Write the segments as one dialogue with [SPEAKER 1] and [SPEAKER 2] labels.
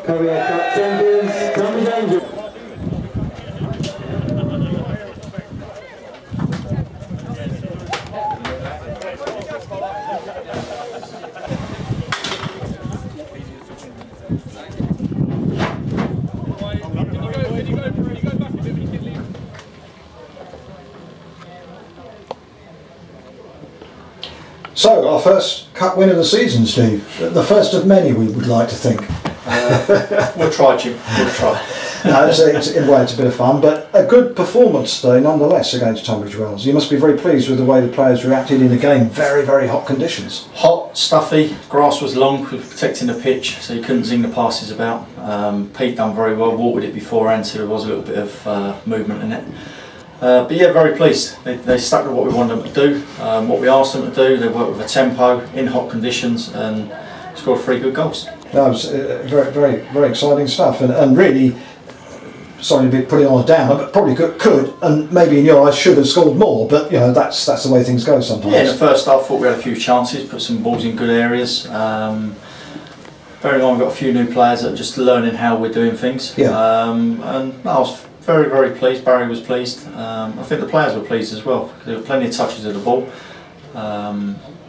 [SPEAKER 1] Courier Cup champions, Tonbridge Angels. So, our first cup win of the season, Steve. The first of many, we would like to think.
[SPEAKER 2] We'll try, Jim. We'll try.
[SPEAKER 1] No, in a way it's a bit of fun, but a good performance today nonetheless against Tonbridge Wells. You must be very pleased with the way the players reacted in the game. Very, very hot conditions.
[SPEAKER 2] Hot, stuffy, grass was long, protecting the pitch, so you couldn't zing the passes about. Pete done very well, watered it beforehand, so there was a little bit of movement in it. But yeah, very pleased. They stuck to what we wanted them to do, what we asked them to do. They worked with a tempo in hot conditions and scored 3 good goals.
[SPEAKER 1] That was very, very, very exciting stuff, and really, sorry to be putting on a downer, but probably could, and maybe in your eyes should have scored more. But you know, that's the way things go sometimes.
[SPEAKER 2] Yeah, in the first half, I thought we had a few chances, put some balls in good areas. Bearing in mind we've got a few new players that are just learning how we're doing things.
[SPEAKER 1] Yeah.
[SPEAKER 2] And I was very, very pleased. Barry was pleased. I think the players were pleased as well. There were plenty of touches of the ball.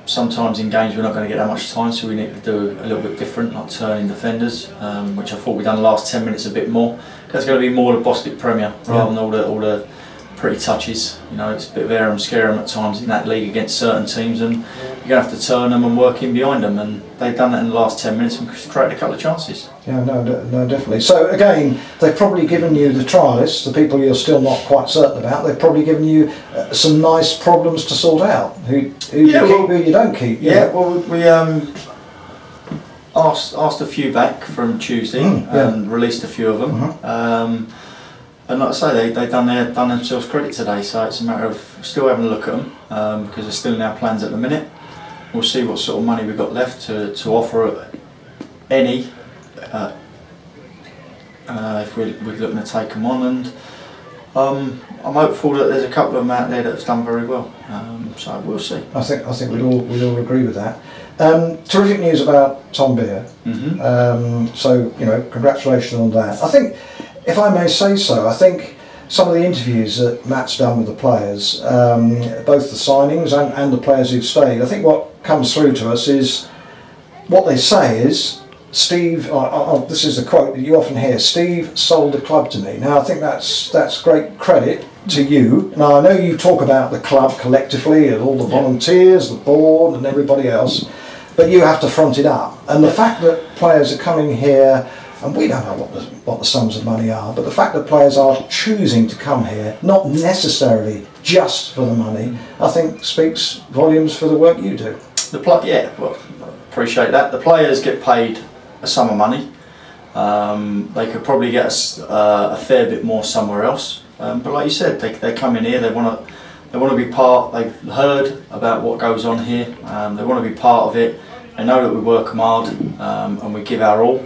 [SPEAKER 2] Sometimes in games we're not going to get that much time, so we need to do a little bit different, like turning defenders, which I thought we'd done the last 10 minutes a bit more. That's going to be more the Bostik Premier rather than all the pretty touches. You know, it's a bit of air and scare them at times in that league against certain teams, and you're going to have to turn them and work in behind them, and they've done that in the last 10 minutes and created a couple of chances.
[SPEAKER 1] Yeah, no, definitely. So again, they've probably given you, the trialists, the people you're still not quite certain about, they've probably given you some nice problems to sort out. Who you keep, who you don't keep.
[SPEAKER 2] Yeah, well, we asked a few back from Tuesday and released a few of them. And like I say, they done themselves credit today, so it's a matter of still having a look at them because they're still in our plans at the minute. We'll see what sort of money we've got left to offer any if we're looking to take them on, and I'm hopeful that there's a couple of them out there that have done very well. So we'll see. I
[SPEAKER 1] think we'd all agree with that. Terrific news about Tom Beer. So you know, congratulations on that. I think, if I may say so, I think some of the interviews that Matt's done with the players, both the signings and the players who've stayed, I think what comes through to us is, what they say is, Steve, this is a quote that you often hear, Steve sold the club to me. Now I think that's great credit to you. Now I know you talk about the club collectively and all the volunteers, the board and everybody else, but you have to front it up. And the fact that players are coming here, and we don't know what the sums of money are, but the fact that players are choosing to come here, not necessarily just for the money, I think speaks volumes for the work you do.
[SPEAKER 2] Yeah, well, appreciate that. The players get paid a sum of money. They could probably get a fair bit more somewhere else. But like you said, they come in here. They want to be part. They've heard about what goes on here. They want to be part of it. They know that we work them hard and we give our all.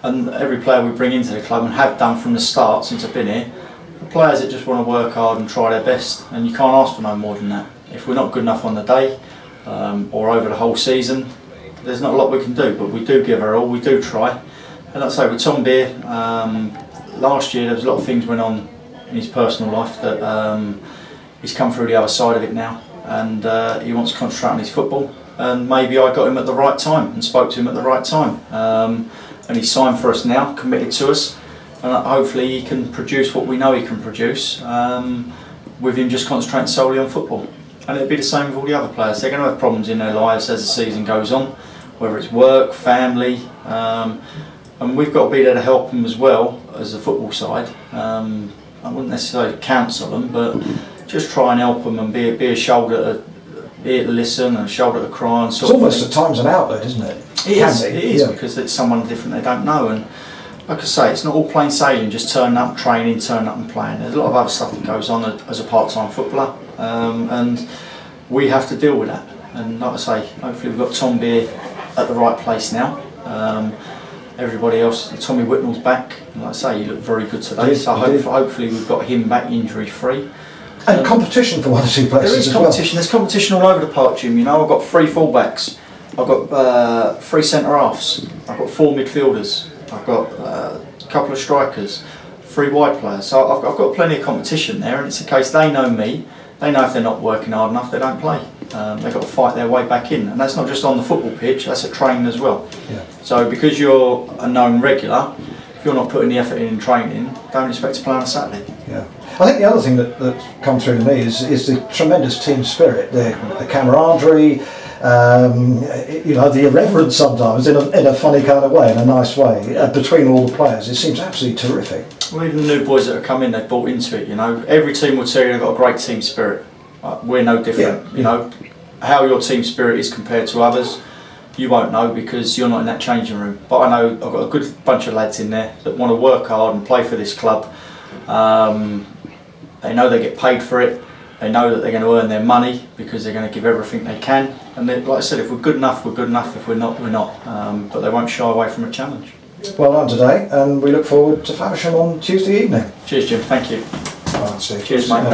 [SPEAKER 2] And every player we bring into the club, and have done from the start since I've been here, the players that just want to work hard and try their best, and you can't ask for no more than that. If we're not good enough on the day or over the whole season, there's not a lot we can do, but we do give our all, we do try. And like I say, with Tom Beer, last year there was a lot of things went on in his personal life that he's come through the other side of it now, and he wants to concentrate on his football, and maybe I got him at the right time and spoke to him at the right time. And he's signed for us now, committed to us, and hopefully he can produce what we know he can produce, with him just concentrating solely on football. And it'll be the same with all the other players. They're going to have problems in their lives as the season goes on, whether it's work, family, and we've got to be there to help them as well as the football side. I wouldn't necessarily counsel them, but just try and help them and be a shoulder, ear to listen and a shoulder to cry. And
[SPEAKER 1] it's almost at times an outlet, isn't it?
[SPEAKER 2] It is, because it's someone different they don't know, and like I say, it's not all plain sailing, just turning up, training, turning up and playing. There's a lot of other stuff that goes on as a part-time footballer, and we have to deal with that. And like I say, hopefully we've got Tom Beer at the right place now. everybody else. Tommy Whitnell's back, and like I say, he looked very good today. So hopefully we've got him back injury free.
[SPEAKER 1] And competition for one or two places.
[SPEAKER 2] There is competition. There's competition all over the park, Jim. You know, I've got 3 full-backs, I've got 3 centre-halves, I've got 4 midfielders, I've got a couple of strikers, 3 wide players. So I've got plenty of competition there, and it's a case they know me. They know if they're not working hard enough, they don't play. They've got to fight their way back in, and that's not just on the football pitch. That's at training as well.
[SPEAKER 1] Yeah.
[SPEAKER 2] So because you're a known regular, if you're not putting the effort in training, don't expect to play on a Saturday.
[SPEAKER 1] Yeah. I think the other thing that's come through to me is the tremendous team spirit, the camaraderie, you know, the irreverence sometimes in a funny kind of way, in a nice way, between all the players. It seems absolutely terrific.
[SPEAKER 2] Well, even the new boys that have come in, they've bought into it. You know, every team will tell you they've got a great team spirit. We're no different.
[SPEAKER 1] Yeah.
[SPEAKER 2] You know, how your team spirit is compared to others, you won't know because you're not in that changing room. But I know I've got a good bunch of lads in there that want to work hard and play for this club. They know they get paid for it. They know that they're going to earn their money because they're going to give everything they can. And like I said, if we're good enough, we're good enough. If we're not, we're not. But they won't shy away from a challenge.
[SPEAKER 1] Well done today, and we look forward to Faversham on Tuesday evening.
[SPEAKER 2] Cheers, Jim. Thank you.
[SPEAKER 1] All right, Steve.
[SPEAKER 2] Cheers, mate.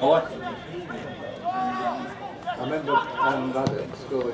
[SPEAKER 2] All right.
[SPEAKER 3] I remember that at school.